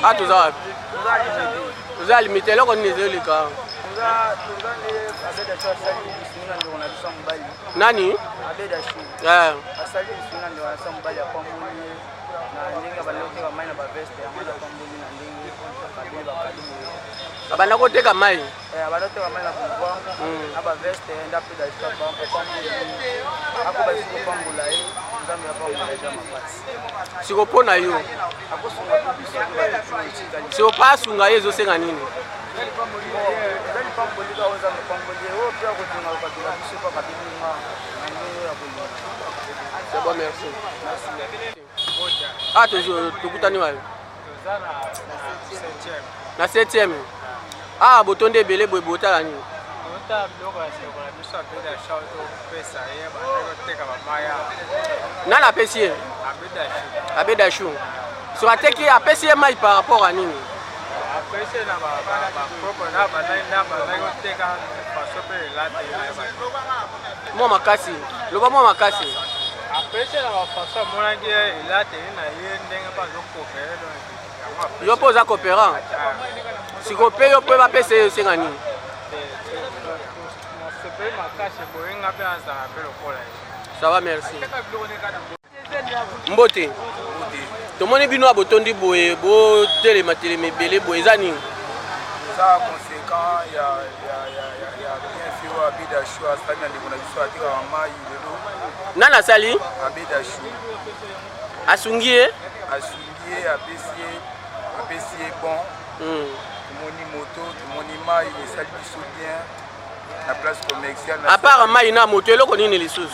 Ah, tu as limité là qu'on est les gars. Nani? Abana ko teka mai. Abana teka mai na pouvoir. Aba veste enda pe da shop ba ko ako ba siko pambula yi nzambe apa ngala jama pasi. Siko pona yo. Ako sunga ko biso ko siko pasunga yezo senga nini? Dali pamboli ka onza pamboli o pia ko tunga ko tunga biso pa kabini nga ngalo ya ko. C'est bon, merci. Ah, toujours tukutani wapi? Na 7e. Ah, botonde belé boy botala ni. Bota biloko ya seko na biso abeda show to pesa ye ba teka ba maya. Na la pesier. Abeda chou. So ateki apesier mai par rapport à nini? Apesier na ba propre na ba na teka ba sope la te ya ba. Mo makasi. Loba mo makasi. Apesier na ba façon monangi la te na ye ndenga ba loko pere do. Yo poza coopérant. Si copé yo peut pas payer senga nini? Ça va, merci. Mbote. Tomoni bino abotondi boye bo télématélé mebele boye zani. Ça conséquent il y a bien fait au abida choix ça bien de kona biso atika mama yelo. Nana sali? Abida choix. Asungie? Asungie apesier bon. Moni moto, moni mai et ça biso bien. La place commerciale. À part mai na moto eloko nini lisusu?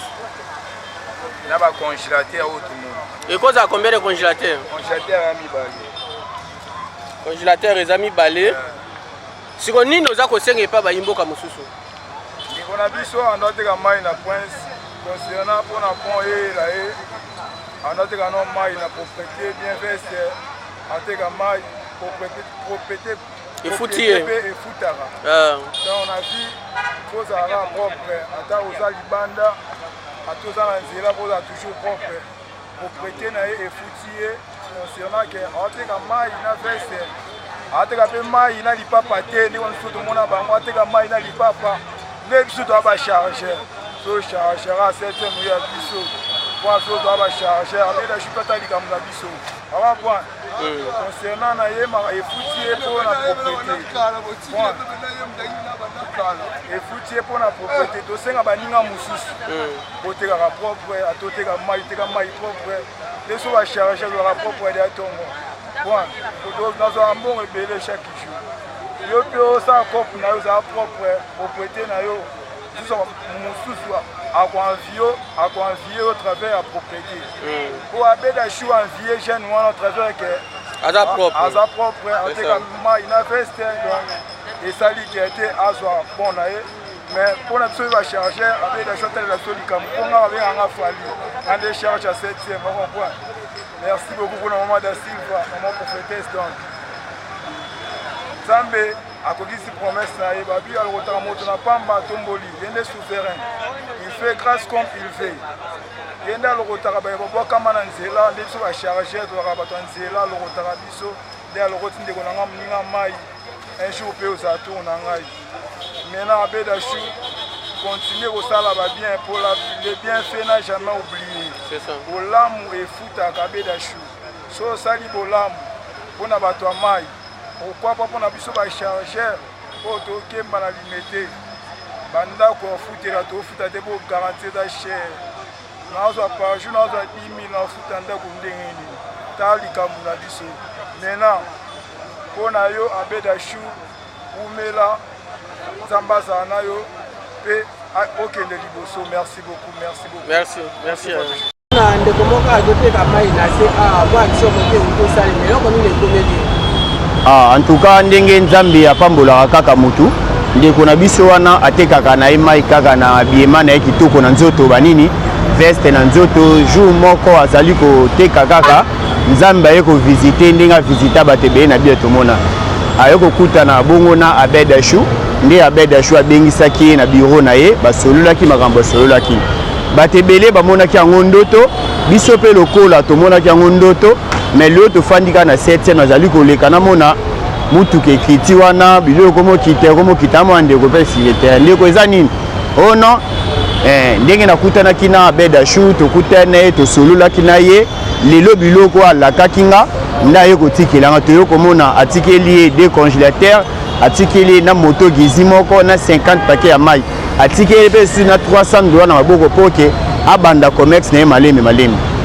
Na ba congélateur au tout monde. Et quoi ça combien de congélateurs? Congélateur ami balé. Congélateur les amis balé. Si on nini oza ko senga pa ba imboka mususu. Ni kona biso andoteka mai na prince concernant pour na pont et là et andoteka no mai na propriété bien veste andoteka mai propriété il faut tirer. Et foutara. Donc on a vu faut ça propre ata oza libanda atoza na nzela pour toujours propre propriété na et foutier concernant que andoteka mai na veste ateka pe mai na lipapa te ni on soto mona bango ateka mai na lipapa ne biso to ba charger so chargeur à 7e ya biso point so za ba chargeur abeda chipata likamuna biso awa point concernant na ye ma efutie pour na propriété point efutie pour na propriété to senga baninga mususu boteka ka propre atoteka mai teka mai propre leso ba chargeur la propre de tongo point to nazo ambon ebele chaque jour yo pe sa coupe na yo za propre propriété na yo tout mususu akoenvier au travers la propriété pour abeda chou envier jeune au travers que aza propre en tout cas il n'a fait donc et ça lui qui a été azwa bon na mais pour la chose va charger abeda chou tel la solikam pour nga avec un fali en décharge à 7e on comprend. Merci beaucoup pour le moment de Silva maman prophétesse donc Zambé a connu ses promesses là et babi al retard moto na pamba tomboli il est souverain il fait grâce comme il fait il est le retard ba bobo kama na nzela ndeso ba charger to ba bato nzela le retard biso de al roti ndeko na ngamninga mai un jour pe aux atours na ngai maintenant abeda chou continuer au sala ba bien pour la les bienfaits n'a jamais oublié c'est ça bolamu et futa kabeda chou so sali bolamu pona bato mai pourquoi pas pour na biso ba chargeur pour to kemba na limité banda ko futela to futa te bo garantie da cher nazo par jour nazo 10 000 na futa ndako ndengeni tali kamuna biso maintenant pona yo abeda chou umela zambaza na yo pe okende liboso merci beaucoup merci na ndeko moko azoteka mai na se a bwa action moke utosali mais yoko nini ekomeli en tout cas ndenge nzambe apambolaka kaka mutu ndeko na biso wana atekaka na mai kaka na biema na kitoko na nzoto banini veste na nzoto jour moko azali koteka kaka nzambe aye kovisite ndenge visita batebe na bia tomona aye kokuta na bongo na abeda chou nde abeda chou abengisaki na bureau na ye basololaki makambo sololaki batebele bamonaki yango ndoto biso pe lokola tomonaki yango ndoto mais leo tofandika na 7e azali koleka na mona mutuka ekiti wana biloko mokita mwa ndeko mpe secrétaire ndeko eza nini oh non ndenge nakutanaki na abeda chou tokutane tosololaki na ye lelo biloko alakaki nga nde aye kotikelanga toyo komona atikeli ye de congélateur atikeli na moto gizi moko na 50 paquet ya mai atikeli mpe su na 300 dollars na maboko poke abanda commerce na ye malemi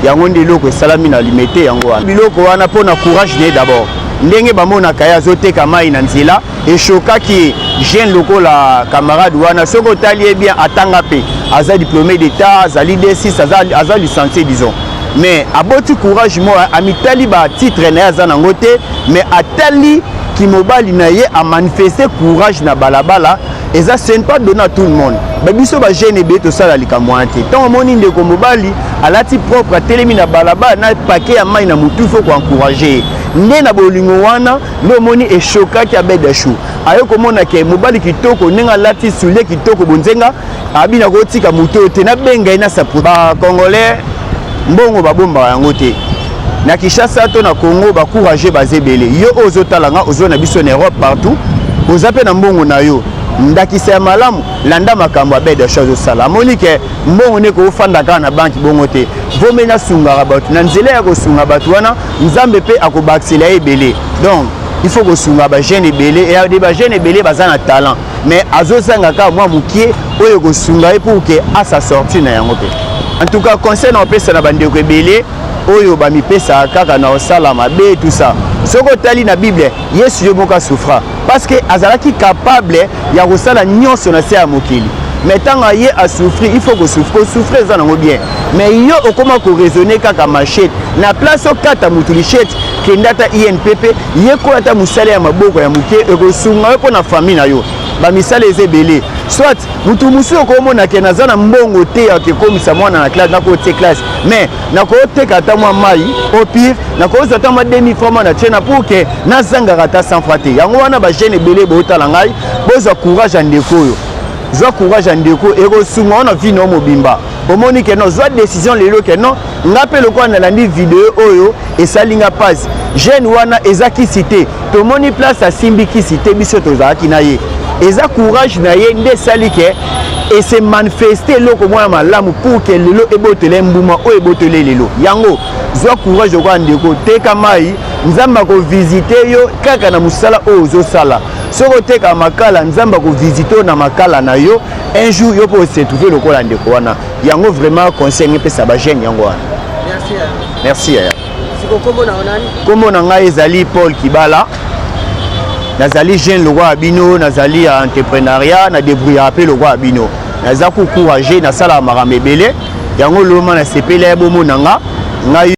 yango nde eloko esalami na limité yango wana biloko wana mpo na courage na ye d'abord ndenge bamonaka ye azoteka mai na nzela eshokaki jeune lokola camarade wana soki otali ye bien atanga mpe aza diplômé d'état azali D6 aza licencié disons mais aboti courage mo amitali batitre na ye aza nango te mais atali kimobali na ye amanifeste courage na balabala eza ce n'est pas donné à tout le monde babiso ba jeune ebe to sala likambo wana te tant omoni ndeko mobali alati propre atelemi na balabala na paquet ya mai na mutu faut encourager nde na bolingo wana nde omoni eshokaki abeda chou aye komona ke mobali kitoko ndenge alati soulier kitoko bonzenga abina kotika mutu te na benga ina sapu ba congolais mbongo babombaka yango te na Kinshasa to na Congo bakourage bazebele yo ozotalanga ozo na biso na Europe partout oza pe na mbongo na yo ndakisa ya malamu landa makambo abeda chose sala moni ke mbongo ne ko fanda ka na banki bongo te vomena sunga bato na nzela ya ko sunga bato wana nzambe pe akobaksela ebele donc il faut que sunga ba jeune ebele et des ba jeune ebele baza na talent mais azosanga ka mwa mukie oyo ko sunga pour que à sa sortie na yango pe en tout cas conseil na pesa na bandeko ebele oyo ba mipesa kaka na osala mabe tout ça soko tali na Bible Yesu yo moka souffra parce que azalaki capable ya kosala nyonso na se ya mokili mais tanga ye a souffrir il faut que souffrir ça nango bien mais yo okoma ko raisonner kaka machette na place okata mutulichette kendata INPP ye ko ata musala ya maboko ya muke ekosunga yo na famille na yo ba misala ezebele soit mutu musu okomona ke nazana mbongo te ya ke komisa mwana na classe na ko te classe mais na ko te kata mwa mai au pire na ko zata ma demi francs na tena pour que na zanga kata sans fraté yango wana ba jeune belé bo tala ngai boza courage ndeko yo zwa courage ndeko eko sunga na vie no mobimba omoni ke no zwa décision lelo ke no ngapelo ko na landi vidéo oyo esalinga passe jeune wana ezaki cité tomoni place asimbi ki cité biso tozaki na ye eza courage na ye nde sali ke et se manifester loko mwana malamu pour que lelo ebotele mbuma o ebotele lelo yango zwa courage de kwa ndeko teka mai nzamba ko visiter yo kaka na musala o ozo sala soko teka makala nzamba ko visiter na makala na yo un jour yo po se trouver lokola ndeko wana yango vraiment conseil ngepe sa ba jeune yango wana merci siko kombo na onani kombo na ngai ezali Paul Kibala nazali jeune lokwa bino nazali entrepreneuriat na débrouillard pe lokwa bino naza ko courager na sala makambo ebele yango loma na sepele bomo nanga ngai